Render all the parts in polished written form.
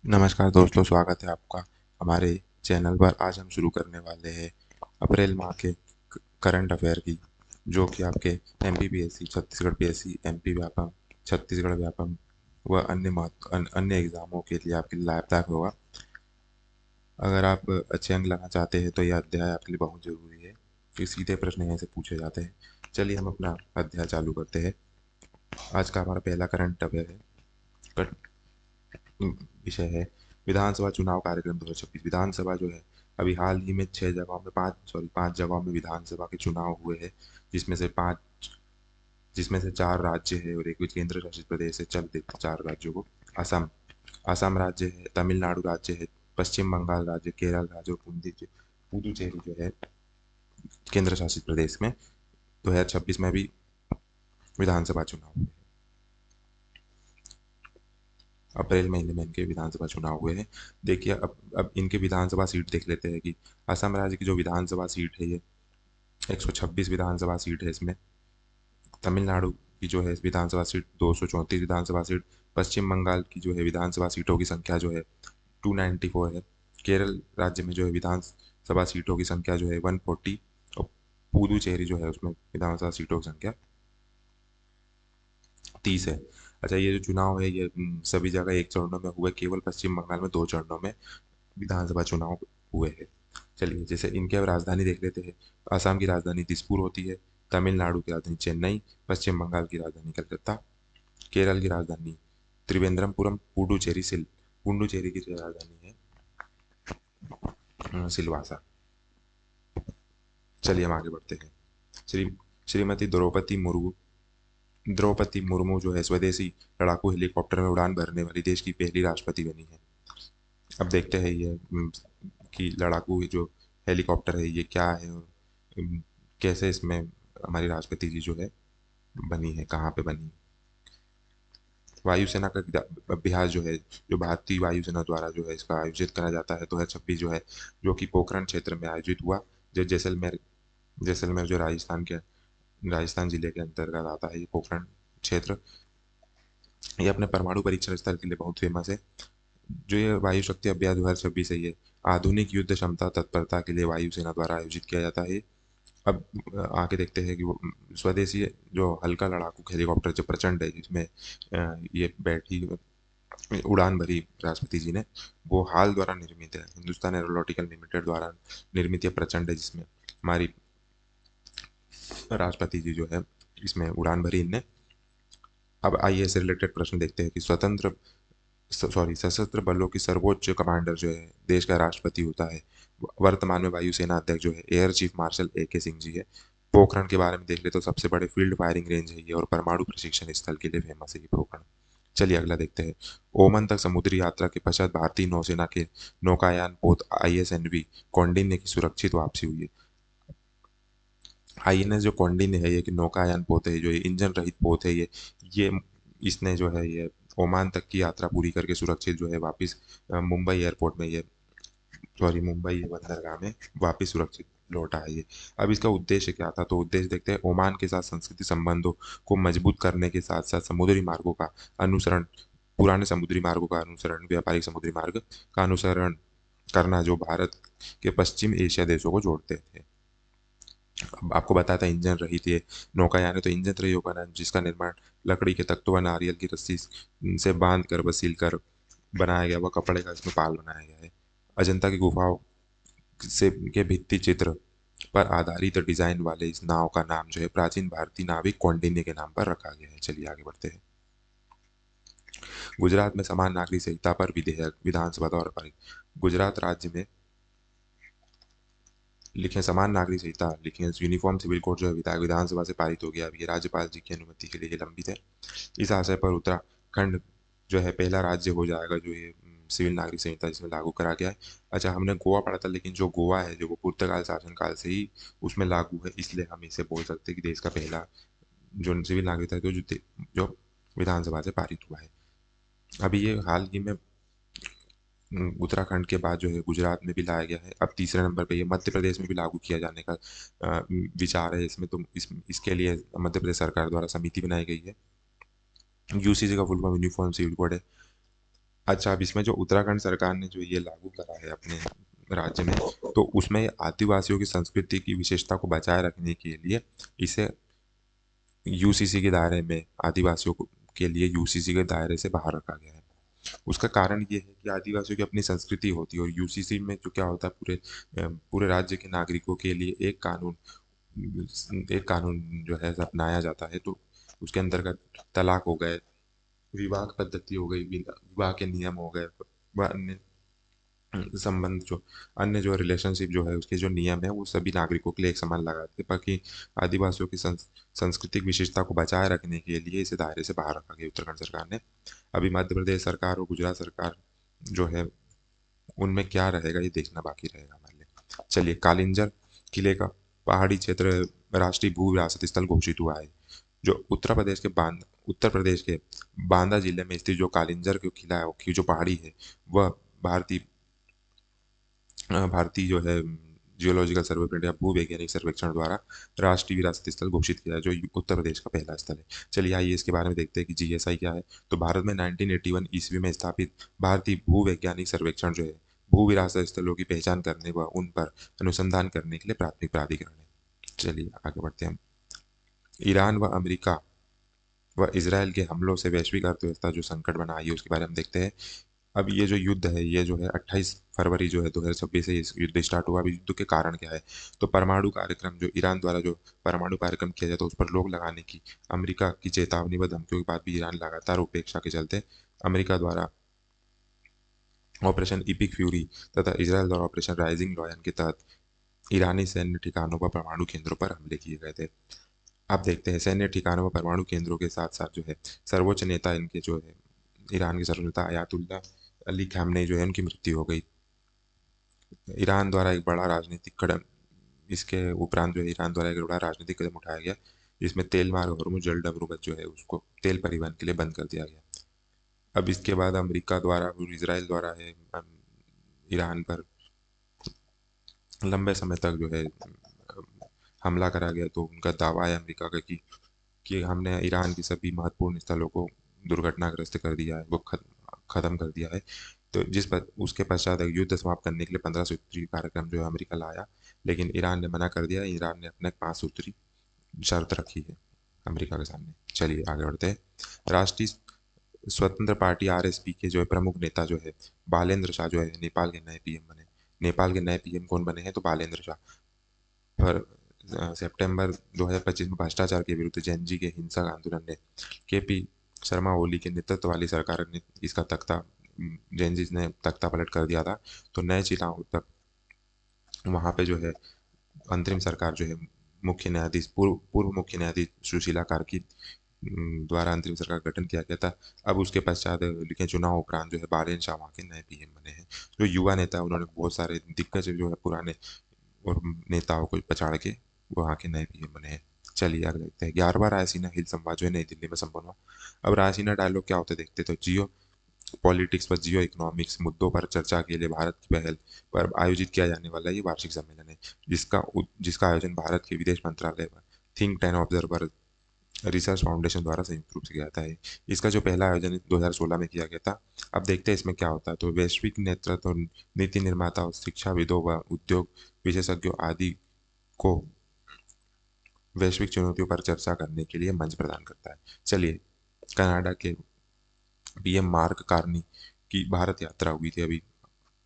नमस्कार दोस्तों, स्वागत है आपका हमारे चैनल पर। आज हम शुरू करने वाले हैं अप्रैल माह के करंट अफेयर की, जो कि आपके MPPSC, Chhattisgarh PSC, MP Vyapam, Chhattisgarh Vyapam व अन्य एग्जामों के लिए आपके लिए लाभदायक होगा। अगर आप अच्छे अंक लाना चाहते हैं तो यह अध्याय आपके लिए बहुत ज़रूरी है, क्योंकि सीधे प्रश्न यहाँ से पूछे जाते हैं। चलिए हम अपना अध्याय चालू करते हैं। आज का हमारा पहला करंट अफेयर है, विषय है विधानसभा चुनाव कार्यक्रम 2026। विधानसभा जो है, अभी हाल ही में 6 जगहों में, 5 जगहों में विधानसभा के चुनाव हुए हैं, जिसमें से 4 राज्य है और एक केंद्र शासित प्रदेश है। चल देखते 4 राज्यों को। असम असम राज्य है, तमिलनाडु राज्य है, पश्चिम बंगाल राज्य, केरल राज्य और पुदुचेरी जो है केंद्र शासित प्रदेश में 2026 में भी विधानसभा चुनाव हुए। अप्रैल महीने में इनके विधानसभा चुनाव हुए हैं। देखिए, अब इनके विधानसभा सीट देख लेते हैं कि असम राज्य की जो विधानसभा सीट है, ये 126 विधानसभा सीट है इसमें। तमिलनाडु की जो है विधानसभा सीट 234 विधानसभा सीट। पश्चिम बंगाल की जो है विधानसभा सीटों की संख्या जो है 294 है। केरल राज्य में जो है विधानसभा सीटों की संख्या जो है 140, और पुदुचेरी जो है उसमें विधानसभा सीटों की संख्या 30 है। अच्छा, ये जो चुनाव है, ये सभी जगह एक चरणों में हुए, केवल पश्चिम बंगाल में 2 चरणों में विधानसभा चुनाव हुए हैं। चलिए, जैसे इनके अब राजधानी देख लेते हैं। असम की राजधानी दिसपुर होती है, तमिलनाडु की राजधानी चेन्नई, पश्चिम बंगाल की राजधानी कलकत्ता, केरल की राजधानी त्रिवेंद्रमपुरम, पुडुचेरी की राजधानी है सिलवासा। चलिए हम आगे बढ़ते हैं। श्री श्रीमती द्रौपदी मुर्मू जो है स्वदेशी लड़ाकू हेलीकॉप्टर में उड़ान भरने वाली देश की पहली राष्ट्रपति बनी है। अब देखते हैं ये कि लड़ाकू जो हेलीकॉप्टर है ये क्या है, और कैसे इसमें हमारी राष्ट्रपति जी जो है बनी है, कहाँ पे बनी है। वायुसेना का अभ्यास जो है, जो भारतीय वायुसेना द्वारा जो है इसका आयोजित करा जाता है 2026 जो है, जो कि पोखरण क्षेत्र में आयोजित हुआ, जो जैसलमेर जो राजस्थान जिले के अंतर्गत आता है ये पोखरण क्षेत्र। ये अपने परमाणु परीक्षण स्थल के लिए बहुत फेमस है। जो ये वायु शक्ति अभ्यास 2026 है, ये आधुनिक युद्ध क्षमता तत्परता के लिए वायुसेना द्वारा आयोजित किया जाता है। अब आके देखते हैं कि वो स्वदेशी जो हल्का लड़ाकू हेलीकॉप्टर जो प्रचंड है, जिसमें ये बैठी उड़ान भरी राष्ट्रपति जी ने, वो हाल द्वारा निर्मित है, हिंदुस्तान एरोनॉटिकल लिमिटेड द्वारा निर्मित ये प्रचंड है, जिसमें हमारी राष्ट्रपति जी जो है इसमें उड़ान भरी इनने। अब आइए से रिलेटेड प्रश्न देखते हैं कि सशस्त्र बलों की सर्वोच्च कमांडर जो है देश का राष्ट्रपति होता है। वर्तमान में वायुसेना अध्यक्ष जो है air chief marshal AK Singh ji है। पोखरण के बारे में देख ले तो सबसे बड़े फील्ड फायरिंग रेंज है ये, और परमाणु प्रशिक्षण स्थल के लिए फेमस है ये पोखरण। चलिए अगला देखते हैं। ओमान तक समुद्री यात्रा के पश्चात भारतीय नौसेना के नौकायान पोत ISNV कौंडिन्य की सुरक्षित वापसी हुई है। INS जो कौंडिन्य है, ये कि नौकायान पोत है, जो ये इंजन रहित पोत है, ये इसने जो है ये ओमान तक की यात्रा पूरी करके सुरक्षित जो है वापस मुंबई एयरपोर्ट में ये, सॉरी मुंबई बंदरगाह में वापस सुरक्षित लौटा है ये। अब इसका उद्देश्य क्या था, तो उद्देश्य देखते हैं। ओमान के साथ सांस्कृतिक संबंधों को मजबूत करने के साथ साथ समुद्री मार्गों का अनुसरण, पुराने समुद्री मार्गों का अनुसरण, व्यापारिक समुद्री मार्ग का अनुसरण करना, जो भारत के पश्चिम एशिया देशों को जोड़ते थे। अब आपको बताया था इंजन रहित ये नौकायान है, तो इंजन रहित नौकायान जिसका निर्माण लकड़ी के तख्तों व नारियल की रस्सी से बांध कर व सील कर बनाया गया, वह कपड़े का इसमें पाल बनाया गया है। अजंता की गुफाओं से के भित्ति चित्र पर आधारित डिजाइन वाले इस नाव का नाम जो है प्राचीन भारतीय नाविक कौंडिन्य के नाम पर रखा गया है। चलिए आगे बढ़ते हैं। गुजरात में समान नागरिक संहिता पर विधेयक विधानसभा द्वारा पारित। गुजरात राज्य में लिखे समान नागरिक संहिता, लिखे यूनिफॉर्म सिविल कोड जो है विधानसभा से पारित हो गया। अभी ये राज्यपाल जी की अनुमति के लिए ये लंबित है। इस आशय पर उत्तराखंड जो है पहला राज्य हो जाएगा जो ये सिविल नागरिक संहिता इसमें लागू करा गया है। अच्छा, हमने गोवा पढ़ा था, लेकिन जो गोवा है जो वो पुर्तगाल शासनकाल से ही उसमें लागू है, इसलिए हम इसे बोल सकते हैं कि देश का पहला जो सिविल नागरिक है, जो विधानसभा से पारित हुआ है। अभी ये हाल ही में उत्तराखंड के बाद जो है गुजरात में भी लाया गया है। अब तीसरे नंबर पे ये मध्य प्रदेश में भी लागू किया जाने का विचार है इसमें। तो इसके लिए मध्य प्रदेश सरकार द्वारा समिति बनाई गई है। UCC का full form uniform civil code है। अच्छा, अब इसमें जो उत्तराखंड सरकार ने जो ये लागू करा है अपने राज्य में, तो उसमें आदिवासियों की संस्कृति की विशेषता को बचाए रखने के लिए इसे यूसीसी के दायरे में के लिए यूसीसी के दायरे से बाहर रखा गया है। उसका कारण ये है कि आदिवासियों की अपनी संस्कृति होती है और यूसीसी में जो क्या होता है, पूरे राज्य के नागरिकों के लिए एक कानून जो है अपनाया जाता है। तो उसके अंतर्गत तलाक हो गए, विवाह पद्धति हो गई, विवाह के नियम हो गए, व अन्य संबंध जो अन्य जो रिलेशनशिप जो है उसके जो नियम है वो सभी नागरिकों के लिए एक समान लगाते हैं, बाकी आदिवासियों की सांस्कृतिक विशेषता को बचाए रखने के लिए इसे दायरे से बाहर रखा गया उत्तराखंड सरकार ने। अभी मध्य प्रदेश सरकार और गुजरात सरकार जो है उनमें क्या रहेगा ये देखना बाकी रहेगा हमारे लिए। चलिए, कालिंजर किले का पहाड़ी क्षेत्र राष्ट्रीय भू विरासत स्थल घोषित हुआ है। जो उत्तर प्रदेश के बांदा जिले में स्थित जो कालिंजर का किला है की जो पहाड़ी है वह भारतीय भारतीय जो है जियोलॉजिकल सर्वे ऑफ इंडिया भूवैज्ञानिक सर्वेक्षण द्वारा राष्ट्रीय विरासत स्थल घोषित किया है, जो उत्तर प्रदेश का पहला स्थल है। चलिए आइए इसके बारे में देखते हैं कि जीएसआई क्या है। तो भारत में 1981 ईस्वी में स्थापित भारतीय भूवैज्ञानिक सर्वेक्षण जो है भू विरासत स्थलों की पहचान करने व उन पर अनुसंधान करने के लिए प्राथमिक प्राधिकरण है। चलिए आगे बढ़ते हैं हम। ईरान व अमेरिका व इसराइल के हमलों से वैश्विक अर्थव्यवस्था जो संकट बना आई है उसके बारे में हम देखते हैं। अब ये जो युद्ध है ये जो है 28 फरवरी जो है 2026 से इस युद्ध स्टार्ट हुआ। अब युद्ध के कारण क्या है, तो परमाणु कार्यक्रम जो ईरान द्वारा जो परमाणु कार्यक्रम किया जाता है उस पर रोक लगाने की अमेरिका की चेतावनी व धमकियों के बाद भी ईरान लगातार उपेक्षा के चलते अमेरिका द्वारा ऑपरेशन इपिक फ्यूरी तथा इसराइल द्वारा ऑपरेशन राइजिंग लॉयन के तहत ईरानी सैन्य ठिकानों व परमाणु केंद्रों पर हमले किए गए थे। आप देखते हैं सैन्य ठिकानों व परमाणु केंद्रों के साथ साथ जो है सर्वोच्च नेता इनके जो है ईरान के सर्वोच्च नेता अयातुल्ला अली खामनेई जो है उनकी मृत्यु हो गई। ईरान द्वारा एक बड़ा राजनीतिक कदम इसके उपरांत जो है ईरान द्वारा एक बड़ा राजनीतिक कदम उठाया गया, जिसमें तेल मार्ग हॉर्मुज जल डमरूगत जो है उसको तेल परिवहन के लिए बंद कर दिया गया। अब इसके बाद अमेरिका द्वारा और इसराइल द्वारा है ईरान पर लंबे समय तक जो है हमला करा गया। तो उनका दावा है अमेरिका का कि हमने ईरान की सभी महत्वपूर्ण स्थलों को दुर्घटनाग्रस्त कर दिया है, वो खत्म कर दिया है। तो उसके पश्चात एक युद्ध समाप्त करने के लिए 15 सूत्री कार्यक्रम जो है अमेरिका लाया, लेकिन ईरान ने मना कर दिया। ईरान ने अपने 5 सूत्री शर्त रखी है अमेरिका के सामने। चलिए आगे बढ़ते हैं। राष्ट्रीय स्वतंत्र पार्टी आरएसपी के जो है प्रमुख नेता जो है बालेंद्र शाह जो है नेपाल के नए पीएम बने। नेपाल के नए पीएम कौन बने हैं, तो बालेंद्र शाह। पर सितंबर 2025 में भ्रष्टाचार के विरुद्ध जैनजी के हिंसक आंदोलन ने केपी शर्मा ओली के नेतृत्व वाली सरकार ने इसका तख्ता जैनजी ने तख्ता पलट कर दिया था। तो नए चुनाव तक वहां पे जो है अंतरिम सरकार जो है पूर्व मुख्य न्यायाधीश सुशीला कार्की द्वारा अंतरिम सरकार का गठन किया गया था। अब उसके पश्चात लेकिन चुनाव उपरांत जो है बालेन शाह वहाँ के नए पीएम बने हैं। जो युवा नेता उन्होंने बहुत सारे दिग्गज जो है पुराने और नेताओं को पछाड़ के वहाँ के नए पीएम बने हैं। चलिए आगे देखते हैं। 11वां रायसीना हिल संवाद जो है नई दिल्ली में संपन्न हुआ। अब रायसीना डायलॉग क्या होते हैं देखते, तो जियो पॉलिटिक्स व जियो इकोनॉमिक्स मुद्दों पर चर्चा के लिए भारत की पहल पर आयोजित किया जाने वाला ये वार्षिक सम्मेलन है, जिसका आयोजन भारत के विदेश मंत्रालय व think tank observer research foundation द्वारा संयुक्त रूप से किया जाता है। इसका जो पहला आयोजन 2016 में किया गया था। अब देखते हैं इसमें क्या होता है। तो वैश्विक नेतृत्व और नीति निर्माता और शिक्षाविदों व उद्योग विशेषज्ञों आदि को वैश्विक चुनौतियों पर चर्चा करने के लिए मंच प्रदान करता है। चलिए, कनाडा के पीएम मार्क कार्नी की भारत यात्रा हुई थी अभी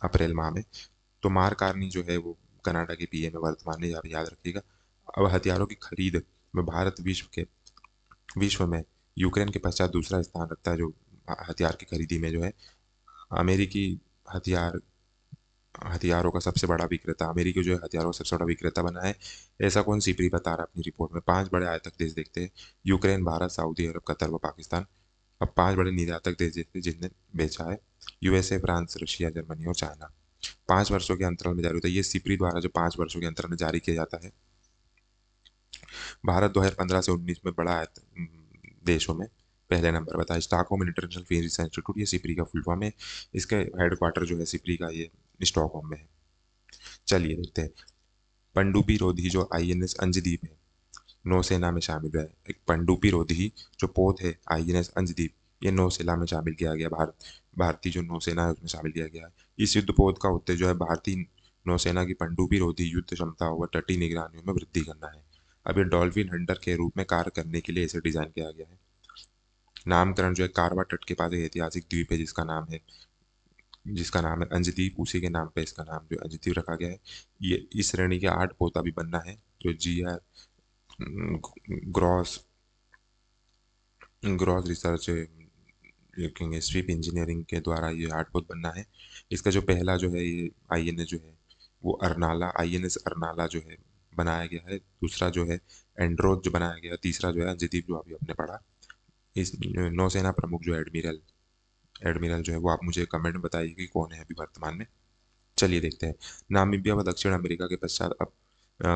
अप्रैल माह में। तो मार्क कार्नी जो है वो कनाडा के पीएम है वर्तमान में, याद रखिएगा। अब हथियारों की खरीद में भारत विश्व में यूक्रेन के पश्चात दूसरा स्थान रखता है। जो हथियार की खरीदी में जो है अमेरिकी हथियार हथियारों का सबसे बड़ा विक्रेता अमेरिकी जो है हथियारों का सबसे बड़ा विक्रेता बना है। ऐसा कौन सिपरी बता रहा है अपनी रिपोर्ट में। 5 बड़े आयातक देश देखते हैं, यूक्रेन, भारत, सऊदी अरब, कतर व पाकिस्तान। अब 5 बड़े निर्यातक देश देखते हैं जिनने बेचा है, यूएसए, फ्रांस, रशिया, जर्मनी और चाइना। 5 वर्षों के अंतराल में जारी होता है। ये सिपरी द्वारा जो 5 वर्षों के अंतराल में जारी किया जाता है। भारत 2015 से 19 में बड़ा देशों में पहले नंबर बताया। Stockholm international fish research institute ये सिपरी का फुल फॉर्म है। इसके हेडक्वार्टर जो है सिपरी का ये स्टॉकहोम में है। चलिए देखते हैं। पनडुब्बी रोधी जो आईएनएस अंजदीप है नौसेना में शामिल है। एक पनडुब्बी रोधी जो पोत है आईएनएस अंजदीप ये नौसेना में शामिल किया गया भारतीय जो नौसेना है उसमें शामिल किया गया है। इस युद्धपोत का उद्देश्य जो है भारतीय नौसेना की पनडुब्बी रोधी युद्ध क्षमता व तटीय निगरानी में वृद्धि करना है। अब ये डॉल्फिन हंटर के रूप में कार्य करने के लिए इसे डिजाइन किया गया है। नामकरण जो है कारवा तट के पास एक ऐतिहासिक द्वीप है जिसका नाम है अंजदीप, उसी के नाम पे इसका नाम जो अंजदीप रखा गया है। ये इस श्रेणी के 8 पोत अभी बनना है जो GR ग्रॉस ग्रॉस रिसर्च कहेंगे स्ट्रिप इंजीनियरिंग के द्वारा ये 8 पोत बनना है। इसका जो पहला जो है ये INS जो है वो अरनाला INS अरनाला जो है बनाया गया है। दूसरा जो है एंड्रोथ जो बनाया गया, तीसरा जो है अंजदीप जो अभी हमने पढ़ा। इस नौसेना प्रमुख जो एडमिरल एडमिरल जो है वो आप मुझे कमेंट में बताइए कि कौन है अभी वर्तमान में। चलिए देखते हैं। नामीबिया व दक्षिण अमेरिका के पश्चात अब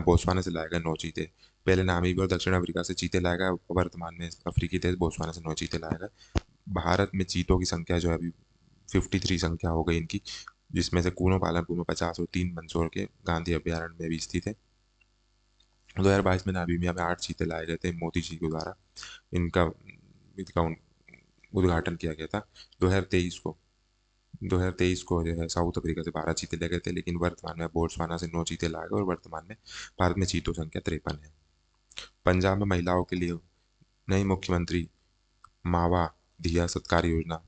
बोत्सवाना से लाए गए 9 चीते। पहले नामीबिया और दक्षिण अफ्रीका से चीते लाए गए, वर्तमान में अफ्रीकी देश बोत्सवाना से 9 चीते लाए गए। भारत में चीतों की संख्या जो है अभी 53 संख्या हो गई इनकी, जिसमें से कूनो पालनपुर में 50 और 3 मंदसौर के गांधी अभ्यारण्य में भी स्थित है। 2022 में नामीबिया में 8 चीते लाए गए थे मोदी जी के द्वारा। इनका इनका उद्घाटन किया गया था। 2023 को 2023 को जो है साउथ अफ्रीका से 12 चीते ले गए थे, लेकिन वर्तमान में बोत्सवाना से 9 चीते लाए गए और वर्तमान में भारत में चीतों संख्या 53 है। पंजाब में महिलाओं के लिए नई मुख्यमंत्री मावा धिया सत्कार योजना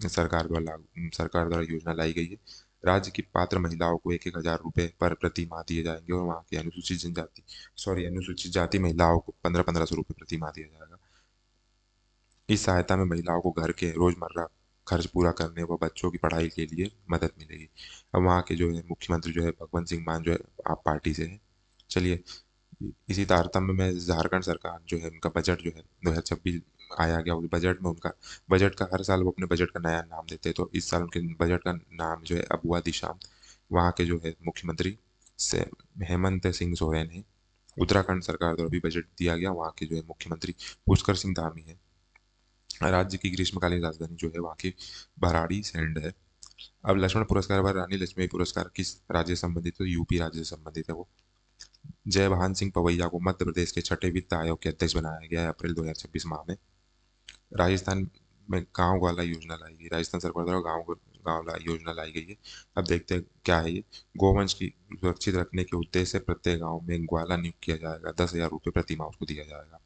सरकार द्वारा योजना लाई गई है। राज्य की पात्र महिलाओं को 1,000 रुपये पर प्रति माह दिए जाएंगे और वहाँ की अनुसूचित जाति महिलाओं को 1,500 रुपये प्रति माह दिया जाएगा। इस सहायता में महिलाओं को घर के रोजमर्रा खर्च पूरा करने व बच्चों की पढ़ाई के लिए मदद मिलेगी। अब वहाँ के जो है मुख्यमंत्री जो है भगवंत सिंह मान जो है आप पार्टी से है। चलिए, इसी तारतम्य में झारखंड सरकार जो है उनका बजट जो है 2026 आया गया, उस बजट में उनका बजट का हर साल वो अपने बजट का नया नाम देते हैं, तो इस साल उनके बजट का नाम जो है अबुआ दिशाम। वहाँ के जो है मुख्यमंत्री से हेमंत सिंह सोरेन है। उत्तराखंड सरकार द्वारा भी बजट दिया गया, वहाँ के जो है मुख्यमंत्री पुष्कर सिंह धामी है। राज्य की ग्रीष्मकालीन राजधानी जो है वहाँ की भराड़ी सैंड है। अब लक्ष्मण पुरस्कार व रानी लक्ष्मी पुरस्कार किस राज्य से संबंधित है? तो यूपी राज्य से संबंधित है वो। जयभान सिंह पवैया को मध्य प्रदेश के छठे वित्त आयोग के अध्यक्ष बनाया गया है अप्रैल 2026 माह में। राजस्थान में गांव ग्वाला योजना लाई गई, राजस्थान सरकार द्वारा गांव ग्वाला योजना लाई गई है। अब देखते हैं क्या है ये। गोवंश की सुरक्षित रखने के उद्देश्य से प्रत्येक गांव में एक ग्वाला नियुक्त किया जाएगा, 10,000 रुपये प्रति माह उसको दिया जाएगा।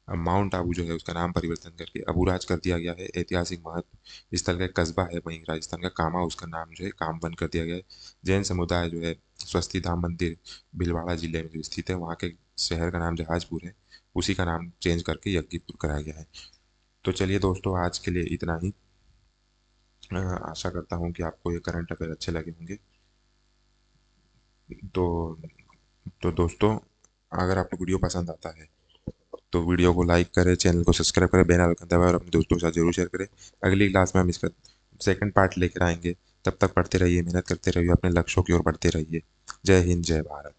अब माउंट आबू जो है उसका नाम परिवर्तन करके अबूराज कर दिया गया है। ऐतिहासिक महत्व स्थल का एक कस्बा है वहीं राजस्थान का कामा, उसका नाम जो है कामबन कर दिया गया है। जैन समुदाय जो है स्वस्ति धाम मंदिर भीलवाड़ा जिले में जो स्थित है, वहाँ के शहर का नाम जहाजपुर है, उसी का नाम चेंज करके यज्ञपुर कराया गया है। तो चलिए दोस्तों, आज के लिए इतना ही। आशा करता हूँ कि आपको ये करंट अफेयर अच्छे लगे होंगे। तो तो दोस्तों, अगर आपको वीडियो पसंद आता है तो वीडियो को लाइक करें, चैनल को सब्सक्राइब करें, बेल आइकन दबाएं और अपने दोस्तों के साथ जरूर शेयर करें। अगली क्लास में हम इसका सेकंड पार्ट लेकर आएंगे। तब तक पढ़ते रहिए, मेहनत करते रहिए, अपने लक्ष्यों की ओर बढ़ते रहिए। जय हिंद, जय भारत।